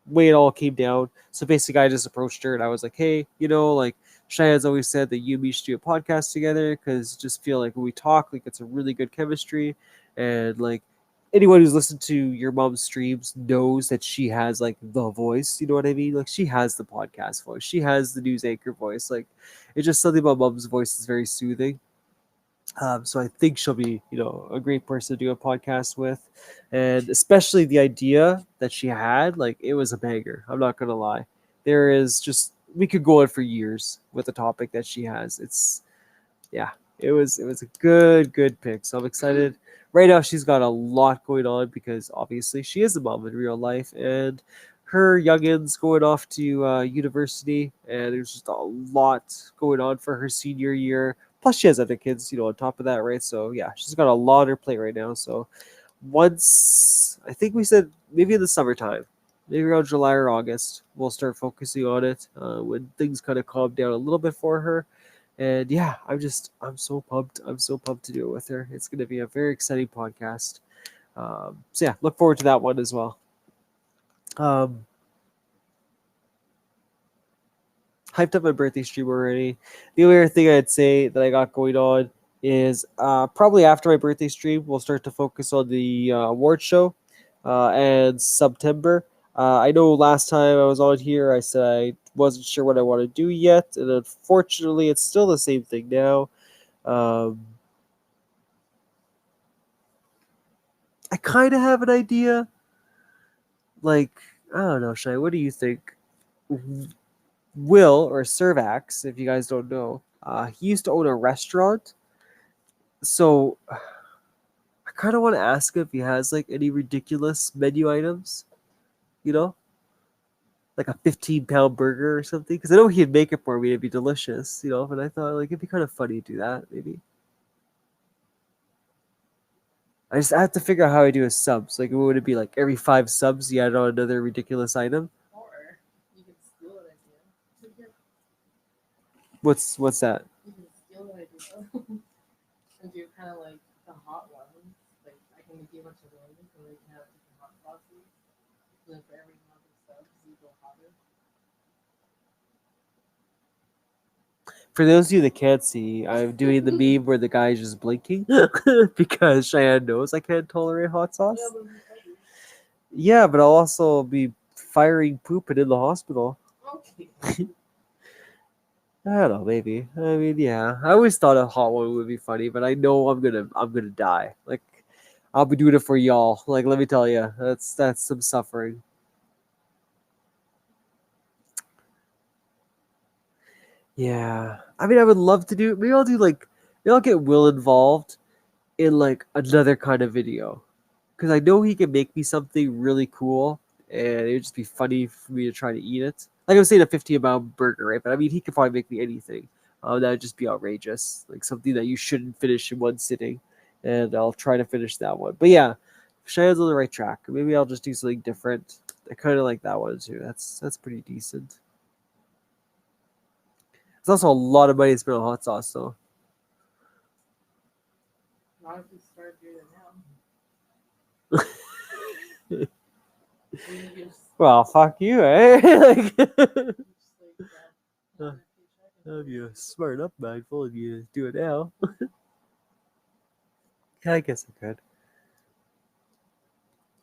way it all came down. So basically, I just approached her and I was like, hey, Cheyenne's always said that you and me should do a podcast together because just feel like when we talk, like it's a really good chemistry. And like anyone who's listened to your mom's streams knows that she has like the voice. You know what I mean? Like she has the podcast voice. She has the news anchor voice. Like it's just something about mom's voice is very soothing. So I think she'll be, a great person to do a podcast with, and especially the idea that she had, like it was a banger. I'm not gonna lie. There is just we could go on for years with the topic that she has. It's yeah, it was a good pick. So I'm excited. Right now, she's got a lot going on because obviously she is a mom in real life, and her youngins going off to university, and there's just a lot going on for her senior year. Plus, she has other kids, on top of that, right? So yeah, she's got a lot on her plate right now. So once I think we said maybe in the summertime, maybe around July or August, we'll start focusing on it when things kind of calm down a little bit for her. And yeah, I'm so pumped. I'm so pumped to do it with her. It's going to be a very exciting podcast. So yeah, look forward to that one as well. Um, Hyped up my birthday stream already. The only other thing I'd say that I got going on is probably after my birthday stream, we'll start to focus on the award show and September. I know last time I was on here, I said I wasn't sure what I want to do yet, and unfortunately, it's still the same thing now. Um, I kind of have an idea. Like, I don't know, Shay, what do you think? Will, or Servax, if you guys don't know, he used to own a restaurant. So I kind of want to ask him if he has like any ridiculous menu items, you know, like a 15-pound burger or something. Because I know he'd make it for me; it'd be delicious, But I thought like it'd be kind of funny to do that, maybe. I just have to figure out how I do his subs. Like, would it be like every 5 subs you add on another ridiculous item? Or you can steal an idea. What's that? You can steal an idea and do kind of like the hot ones. Like I can give you a bunch of wings and they can have different hot sauces. And then for every one of the subs, you go hotter. For those of you that can't see, I'm doing the meme where the guy is just blinking because Cheyenne knows I can't tolerate hot sauce. Yeah, but it'll be funny. Yeah, but I'll also be firing poop and in the hospital. Okay. I don't know, maybe. I mean, yeah. I always thought a hot one would be funny, but I know I'm gonna die. Like, I'll be doing it for y'all. Like, let me tell you, that's some suffering. Yeah. I mean, I would love to do. Maybe I'll do like. Maybe I'll get Will involved in like another kind of video because I know he can make me something really cool, and it would just be funny for me to try to eat it. Like I was saying, a 15-pound burger, right? But I mean, he could probably make me anything. That would just be outrageous, like something that you shouldn't finish in one sitting. And I'll try to finish that one. But yeah, Cheyenne's on the right track. Maybe I'll just do something different. I kind of like that one too. That's pretty decent. It's also a lot of money to spend on hot sauce, though. Not if you start doing it now. You just Well, fuck you, eh? Like, like grab Uh, one paycheck and if you smart enough, mindful, and you do it now. Yeah, I guess I could.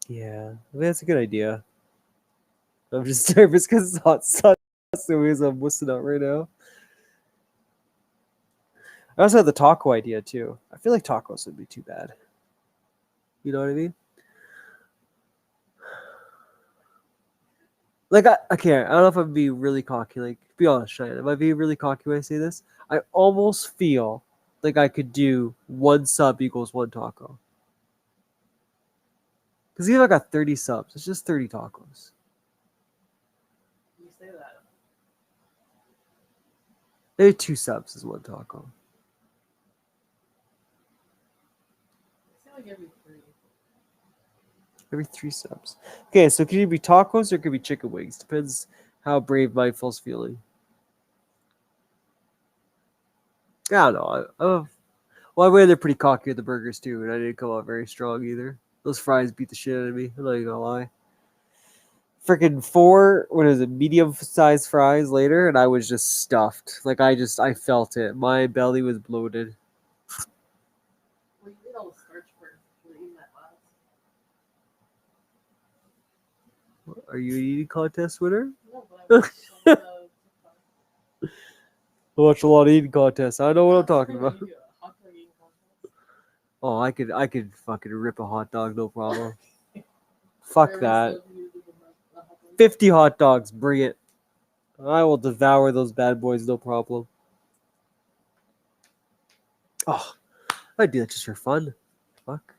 Yeah, I mean, that's a good idea. I'm just nervous because it's hot sauce. The ways I'm wussing out right now. I also had the taco idea too. I feel like tacos would be too bad. You know what I mean? Like, okay, I don't know if I'm being really cocky. Like, be honest, Cheyenne. Am I being really cocky when I say this? I almost feel like I could do 1 sub equals 1 taco. Because even if I got 30 subs, it's just 30 tacos. you say that. Maybe 2 subs is 1 taco. I say like every 3. Every 3 subs. Okay, so it could either be tacos or it could be chicken wings. Depends how brave Mindful's feeling. I don't know. Well, I went they're pretty cocky with the burgers too, and I didn't come out very strong either. Those fries beat the shit out of me. I'm not even gonna lie. Freaking 4, what is it, medium sized fries later, and I was just stuffed. Like I felt it. My belly was bloated. Well, you ate all the starch first before eating that last. Are you an eating contest winner? No, but I watched some of the TikTok. I watch a lot of eating contests. I know what I'm talking When about. you do a hot dog eating contest. Oh, I could fucking rip a hot dog, no problem. Fuck Every that. sub you do the hot dog. 50 hot dogs, bring it. I will devour those bad boys, no problem. Oh, I'd do that just for fun. Fuck.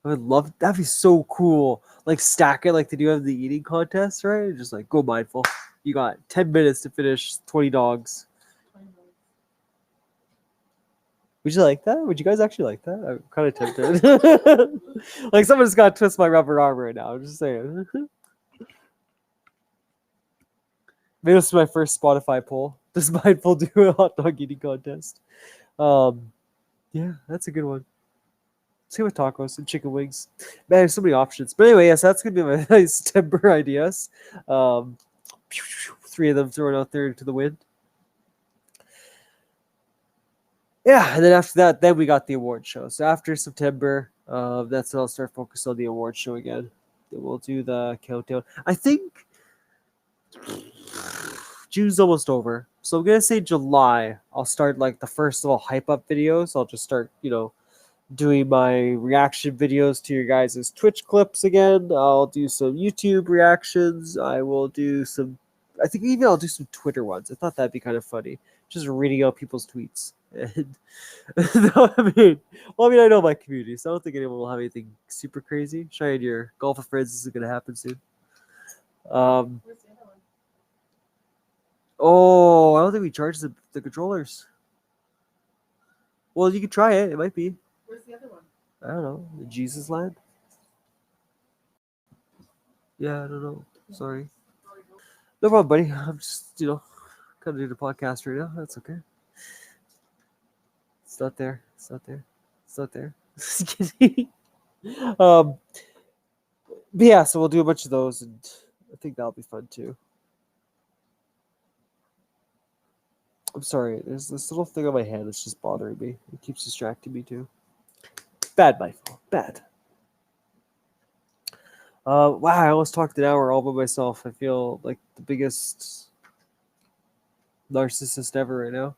I would love that'd be so cool. Like stack it like they do have the eating contest, right? Just like go mindful. You got 10 minutes to finish 20 dogs. Would you like that? Would you guys actually like that? I'm kind of tempted. Like someone's got to twist my rubber arm right now. I'm just saying. Maybe this is my first Spotify poll. Does mindful do a hot dog eating contest? Um, yeah, that's a good one. Same with tacos and chicken wings. Man, there's so many options. But anyway, yes, that's gonna be my nice September ideas. Um, three of them thrown out there into the wind. Yeah, and then after that, then we got the award show. So after September, that's when I'll start focusing on the award show again. Then we'll do the countdown. I think June's almost over, so I'm gonna say July. I'll start like the first little hype up videos. I'll just start, doing my reaction videos to your guys' Twitch clips again. I'll do some YouTube reactions. I will do some. I think even I'll do some Twitter ones. I thought that'd be kind of funny, just reading out people's tweets. And no, I know my community, so I don't think anyone will have anything super crazy. Shine your golf of friends isn't gonna happen soon. Where's the other one? Oh, I don't think we charge the controllers. Well, you could try it. It might be. Where's the other one? I don't know. The Jesus land? Yeah, I don't know. Sorry. No problem, buddy. I'm just, kind of doing a podcast right now. That's okay. It's not there. It's not there. It's not there. Just kidding. But yeah, so we'll do a bunch of those, and I think that'll be fun too. I'm sorry. There's this little thing on my hand that's just bothering me. It keeps distracting me too. Bad, my fault. Bad. Wow, I almost talked an hour all by myself. I feel like the biggest narcissist ever right now.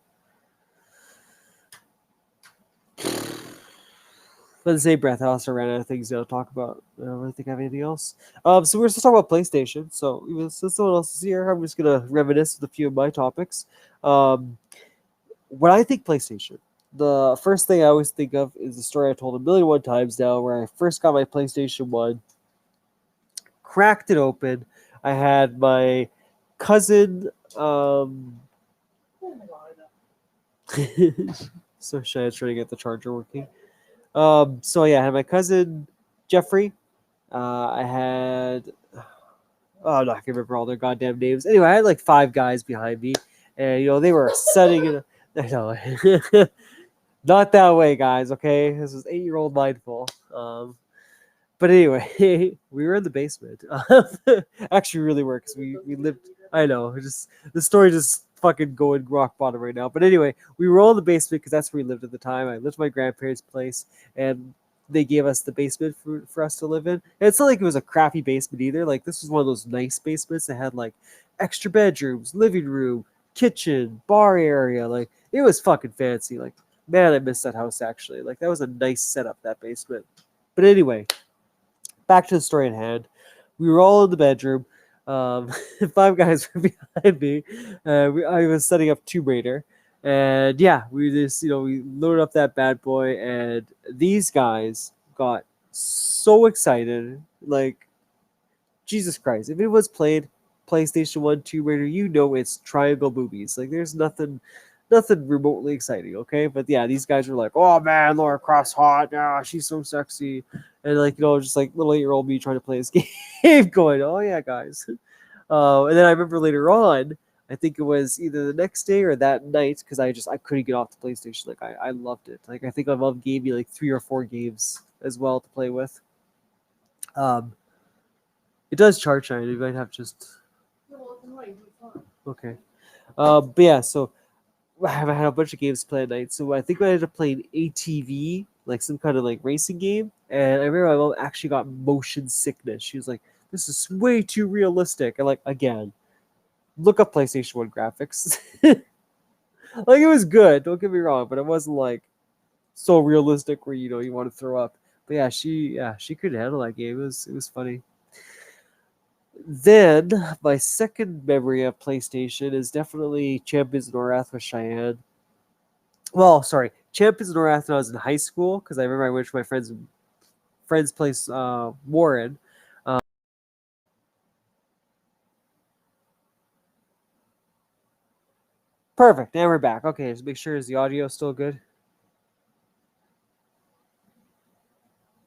But in the same breath, I also ran out of things to talk about. I don't really think I have anything else. So we're just talking about PlayStation. So since someone else is here, I'm just gonna reminisce with a few of my topics. When I think PlayStation, the first thing I always think of is the story I told 1,000,001 times now, where I first got my PlayStation 1, cracked it open. I had my cousin. Oh my god. So shy, I was trying to get the charger working. So yeah, I had my cousin Jeffrey. I had I'm not gonna remember all their goddamn names. Anyway, I had like 5 guys behind me, and they were setting it. I know, not that way, guys. Okay, this was 8-year-old mindful. But anyway, we were in the basement. Actually, we really were because we lived. I know, just the story just fucking going rock bottom right now. But anyway, we were all in the basement because that's where we lived at the time. I lived at my grandparents' place, and they gave us the basement for us to live in. And it's not like it was a crappy basement either. Like this was one of those nice basements that had like extra bedrooms, living room, kitchen, bar area. Like it was fucking fancy. Like man, I miss that house actually. Like that was a nice setup, that basement. But anyway, back to the story at hand. We were all in the bedroom. 5 guys were behind me. I was setting up Tomb Raider. And yeah, we just, we loaded up that bad boy. And these guys got so excited. Like, Jesus Christ. If it was played PlayStation 1 Tomb Raider, it's triangle boobies. Like, there's nothing remotely exciting, okay? But yeah, these guys were like, oh man, Laura Croft's hot. Yeah, she's so sexy. And like, just like little 8-year-old me trying to play this game, going, oh yeah, guys. And then I remember later on, I think it was either the next day or that night, because I couldn't get off the PlayStation. Like I loved it. Like I think my mom gave me like 3 or 4 games as well to play with. It does charge shine. You might have just okay. But yeah, so I had a bunch of games to play at night. So I think I ended up playing ATV, like some kind of like racing game. And I remember my mom actually got motion sickness. She was like, this is way too realistic. And like, again, look up PlayStation 1 graphics. Like, it was good, don't get me wrong, but it wasn't like so realistic where you want to throw up. But she couldn't handle that game. It was funny. Then my second memory of PlayStation is definitely Champions of Norath with Cheyenne. Well, sorry, Champions of Norath when I was in high school because I remember I went to my friend's place, Warren. Uh, Perfect. Now we're back. Okay, just make sure is the audio still good.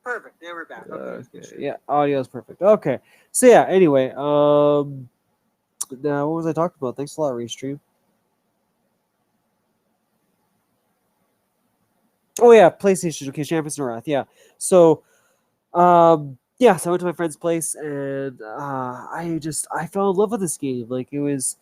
Perfect. Now we're back. Okay. Yeah, audio is perfect. Okay. So yeah. Anyway, now what was I talking about? Thanks a lot, Restream. Oh yeah, PlayStation. Okay, Champions of Wrath. Yeah. So, yeah. So I went to my friend's place, and I fell in love with this game. Like it was,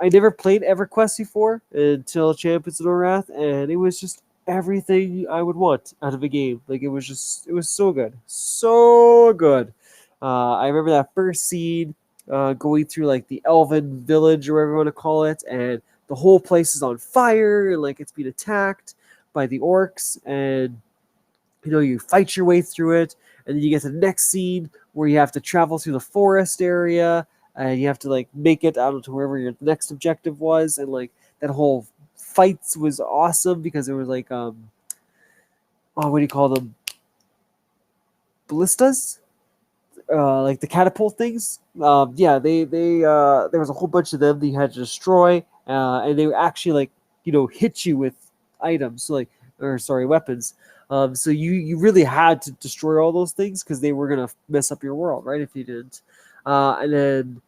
I never played EverQuest before until Champions of Wrath, and it was just everything I would want out of a game. Like it was so good, so good. I remember that first scene, going through like the Elven village or whatever you want to call it, and the whole place is on fire, and like it's being attacked by the orcs, and you fight your way through it, and then you get to the next scene where you have to travel through the forest area, and you have to like make it out to wherever your next objective was, and like that whole fights was awesome because it was like oh, what do you call them, ballistas, like the catapult things. Yeah, they there was a whole bunch of them that you had to destroy, and they were actually like hit you with items, so like, or sorry, weapons. So you really had to destroy all those things because they were gonna mess up your world, right? If you didn't, and then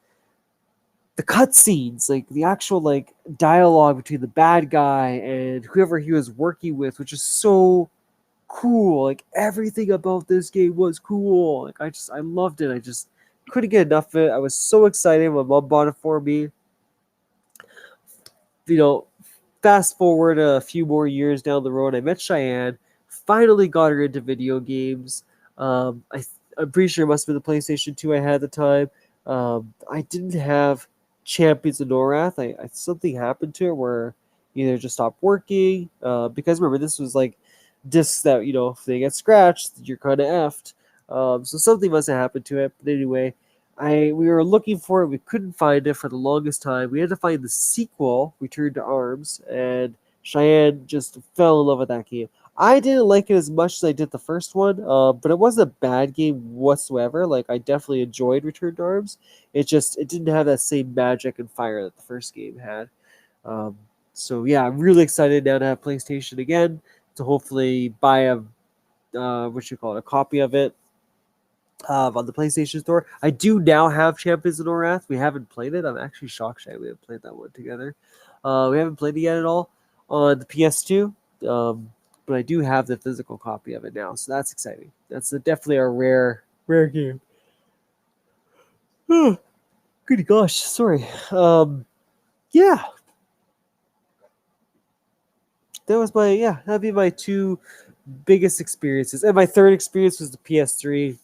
the cutscenes, like the actual like dialogue between the bad guy and whoever he was working with, which is so cool. Like everything about this game was cool. Like I loved it. I just couldn't get enough of it. I was so excited. My mom bought it for me. You know, fast forward a few more years down the road, I met Cheyenne. Finally got her into video games. I'm pretty sure it must have been the PlayStation 2 I had at the time. I didn't have Champions of Norath. Something happened to it where either just stopped working. Because remember, this was like discs that if they get scratched, you're kind of effed. So something must have happened to it. But anyway, we were looking for it. We couldn't find it for the longest time. We had to find the sequel, Return to Arms, and Cheyenne just fell in love with that game. I didn't like it as much as I did the first one, but it wasn't a bad game whatsoever. Like I definitely enjoyed Return to Arms. It didn't have that same magic and fire that the first game had. Um, so yeah, I'm really excited now to have PlayStation again to hopefully buy a what you call it, a copy of it on the PlayStation Store. I do now have Champions of Norath. We haven't played it. I'm actually shocked that we haven't played that one together. We haven't played it yet at all on the PS2, but I do have the physical copy of it now, so that's exciting. That's definitely a rare game. Oh, good gosh, sorry. Yeah, that'd be my two biggest experiences, and my third experience was the PS3.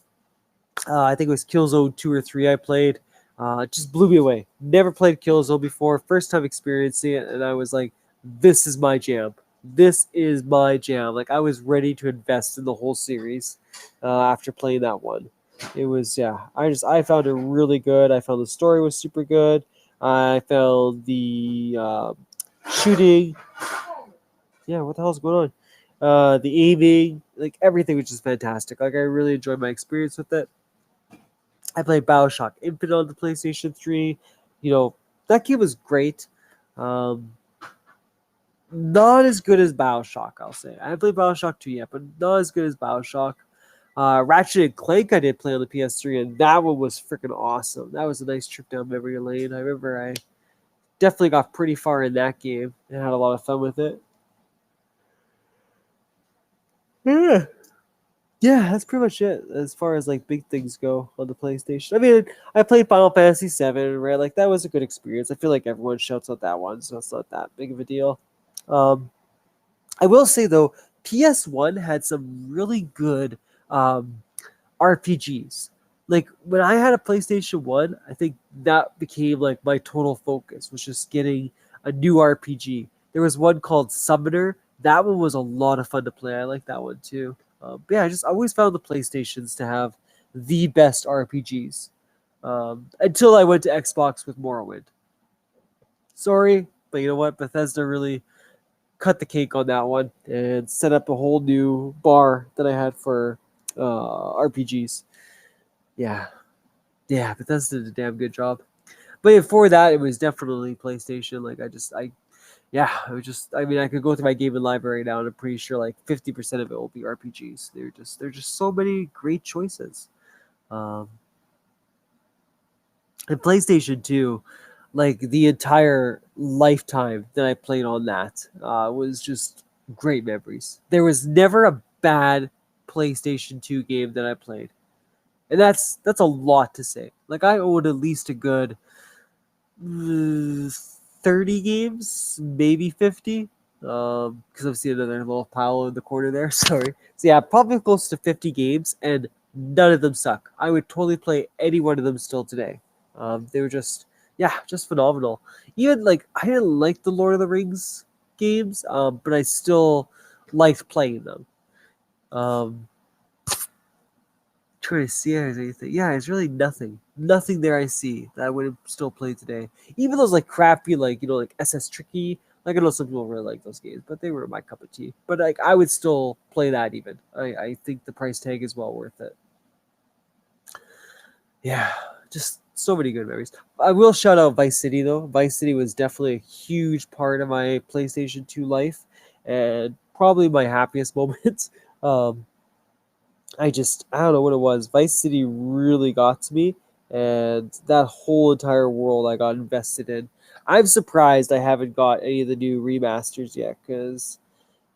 I think it was Killzone 2 or 3 I played. It just blew me away. Never played Killzone before. First time experiencing it, and I was like, this is my jam. This is my jam. Like, I was ready to invest in the whole series after playing that one. It was, yeah, I found it really good. I found the story was super good. I found the shooting. Yeah, what the hell's going on? The aiming, like everything was just fantastic. Like, I really enjoyed my experience with it. I played Bioshock Infinite on the PlayStation 3. That game was great. Um, Not as good as Bioshock, I'll say. I haven't played Bioshock 2 yet, but not as good as Bioshock. Ratchet and Clank I did play on the PS3, and that one was freaking awesome. That was a nice trip down memory lane. I remember I definitely got pretty far in that game and had a lot of fun with it. Yeah. Yeah, that's pretty much it as far as like big things go on the PlayStation. I mean, I played Final Fantasy VII, right? Like that was a good experience. I feel like everyone shouts out that one, so it's not that big of a deal. Um, I will say though, PS1 had some really good um, RPGs. Like when I had a PlayStation 1, I think that became like my total focus was just getting a new RPG. There was one called Summoner That one was a lot of fun to play. I like that one too. But yeah, I always found the PlayStations to have the best RPGs. Until I went to Xbox with Morrowind. Sorry, but you know what? Bethesda really cut the cake on that one and set up a whole new bar that I had for RPGs. Yeah, yeah, Bethesda did a damn good job. But before that, it was definitely PlayStation. Like yeah, it was just. I mean, I could go through my gaming library now, and I'm pretty sure like 50% of it will be RPGs. They're just so many great choices. Um, and PlayStation 2, like the entire lifetime that I played on that was just great memories. There was never a bad PlayStation 2 game that I played. And that's a lot to say. Like I owed at least a good 30 games, maybe 50. Because I've seen another little pile in the corner there. Sorry. So yeah, probably close to 50 games, and none of them suck. I would totally play any one of them still today. They were just, yeah, just phenomenal. Even like I didn't like the Lord of the Rings games, but I still liked playing them. Um, Trying to see if there's anything. Yeah, it's really nothing. Nothing there I see that I would still play today. Even those like crappy, like like SS Tricky. Like I know some people really like those games, but they were my cup of tea. But like I would still play that even. I think the price tag is well worth it. Yeah, just so many good memories. I will shout out Vice City though. Vice City was definitely a huge part of my PlayStation 2 life, and probably my happiest moments. Um, I don't know what it was. Vice City really got to me, and that whole entire world I got invested in. I'm surprised I haven't got any of the new remasters yet, because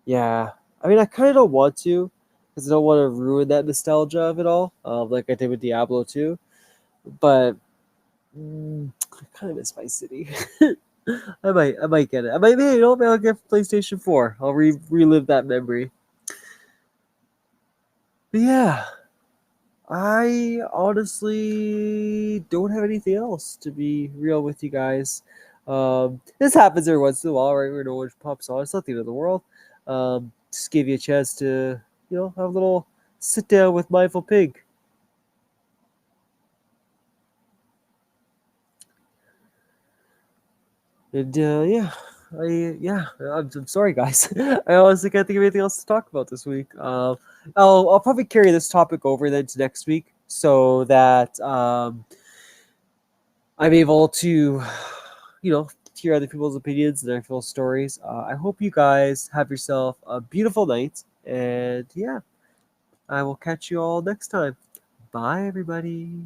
yeah, I mean I kind of don't want to, because I don't want to ruin that nostalgia of it all, like I did with Diablo 2. But I kind of miss Vice City. I might get it. I might, maybe, maybe I'll get PlayStation 4. I'll relive that memory. But yeah, I honestly don't have anything else to be real with you guys. This happens every once in a while, right? Where no one pops on. It's not the end of the world. Just give you a chance to, have a little sit down with Mindful Pig. And yeah, I'm sorry, guys. I honestly can't think of anything else to talk about this week. I'll probably carry this topic over then to next week, so that I'm able to, hear other people's opinions and other people's stories. I hope you guys have yourself a beautiful night, and yeah, I will catch you all next time. Bye, everybody.